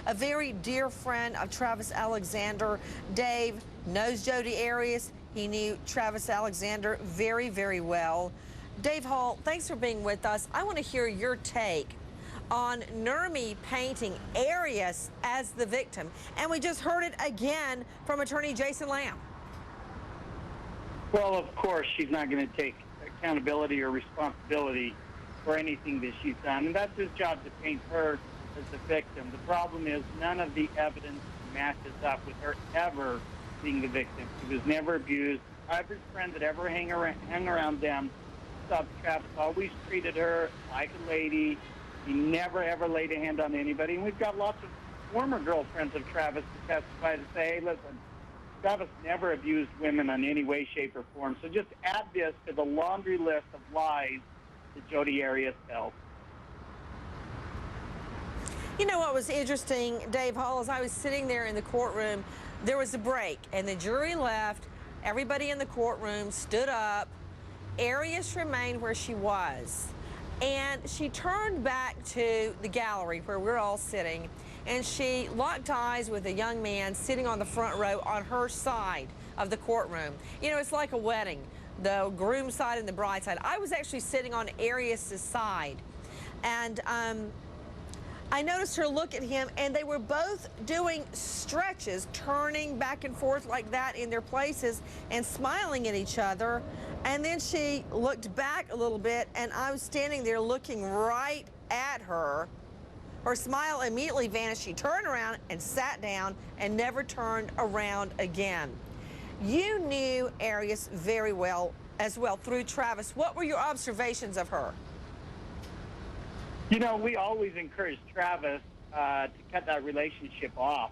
a very dear friend of Travis Alexander. Dave knows Jodi Arias. He knew Travis Alexander very, very well. Dave Hall, thanks for being with us. I want to hear your take on Nurmi painting Arias as the victim. And we just heard it again from attorney Jason Lamb. Well, of course, she's not going to take accountability or responsibility for anything that she's done. And that's his job, to paint her as the victim. The problem is none of the evidence matches up with her ever being the victim. She was never abused. Every friend that ever hung around them, Travis always treated her like a lady. He never, ever laid a hand on anybody. And we've got lots of former girlfriends of Travis to testify to say, hey, listen, Travis never abused women in any way, shape, or form. So just add this to the laundry list of lies that Jodi Arias tells. You know what was interesting, Dave Hall, as I was sitting there in the courtroom, there was a break, and the jury left. Everybody in the courtroom stood up. Arias remained where she was. And she turned back to the gallery where we're all sitting, and she locked eyes with a young man sitting on the front row on her side of the courtroom. You know, it's like a wedding, the groom side and the bride side. I was actually sitting on Arias's side, and I noticed her look at him, and they were both doing stretches, turning back and forth like that in their places and smiling at each other. And then she looked back a little bit, and I was standing there looking right at her. Her smile immediately vanished. She turned around and sat down and never turned around again. You knew Arias very well as well through Travis. What were your observations of her? You know, we always encouraged Travis to cut that relationship off.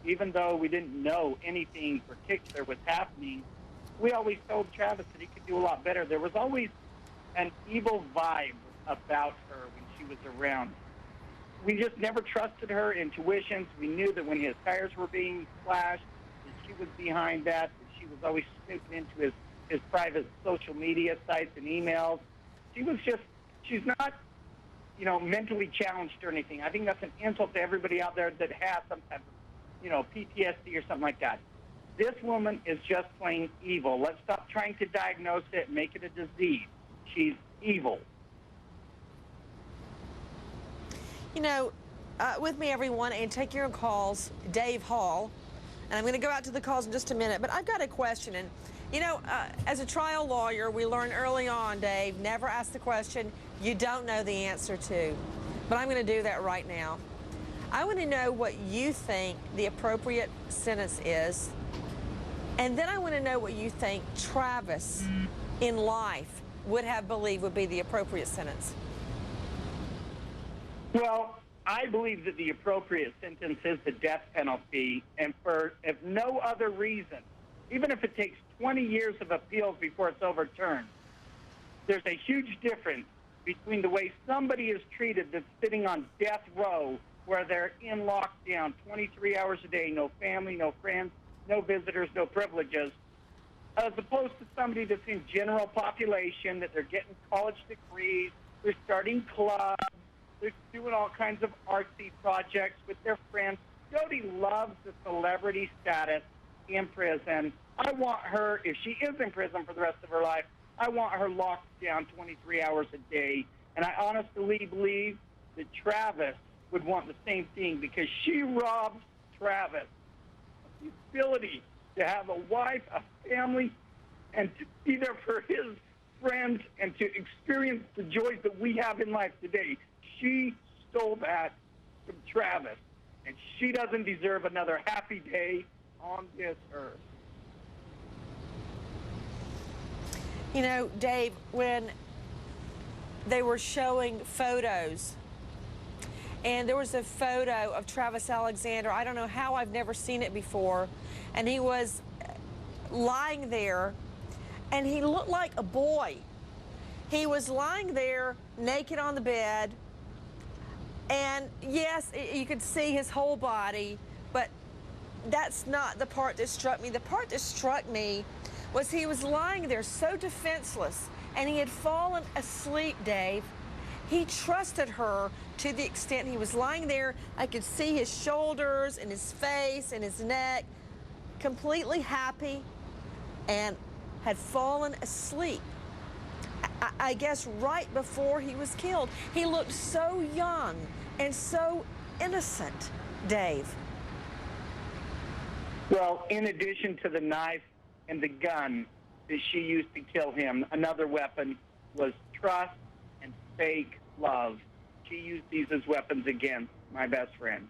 Even though we didn't know anything particular was happening, we always told Travis that he could do a lot better. There was always an evil vibe about her when she was around. We just never trusted her intuitions. We knew that when his tires were being slashed, that she was behind that she was always snooping into his private social media sites and emails. She's not, you know, mentally challenged or anything. I think that's an insult to everybody out there that has some type of, you know, PTSD or something like that. This woman is just plain evil. Let's stop trying to diagnose it and make it a disease. She's evil. You know, with me, everyone, and take your calls, Dave Hall. And I'm going to go out to the calls in just a minute, but I've got a question. And, you know, as a trial lawyer, we learned early on, Dave, never ask the question you don't know the answer to. But I'm going to do that right now. I want to know what you think the appropriate sentence is. And then I want to know what you think Travis in life would have believed would be the appropriate sentence. Well, I believe that the appropriate sentence is the death penalty, and if no other reason, even if it takes 20 years of appeals before it's overturned, there's a huge difference between the way somebody is treated that's sitting on death row, where they're in lockdown 23 hours a day, no family, no friends, no visitors, no privileges, as opposed to somebody that's in general population, that they're getting college degrees, they're starting clubs, they're doing all kinds of artsy projects with their friends. Jodi loves the celebrity status in prison. I want her, if she is in prison for the rest of her life, I want her locked down 23 hours a day. And I honestly believe that Travis would want the same thing, because she robbed Travis of the ability to have a wife, a family, and to be there for his friends and to experience the joys that we have in life today. She stole that from Travis, and she doesn't deserve another happy day on this earth. You know, Dave, when they were showing photos, and there was a photo of Travis Alexander, I don't know how, I've never seen it before, and he was lying there, and he looked like a boy. He was lying there naked on the bed, and yes, you could see his whole body, but that's not the part that struck me. The part that struck me was he was lying there so defenseless, and he had fallen asleep, Dave, He trusted her to the extent he was lying there. I could see his shoulders and his face and his neck, completely happy, and had fallen asleep. I guess right before he was killed. He looked so young and so innocent, Dave. Well, in addition to the knife and the gun that she used to kill him, another weapon was trust and fake love. She used these as weapons against my best friend.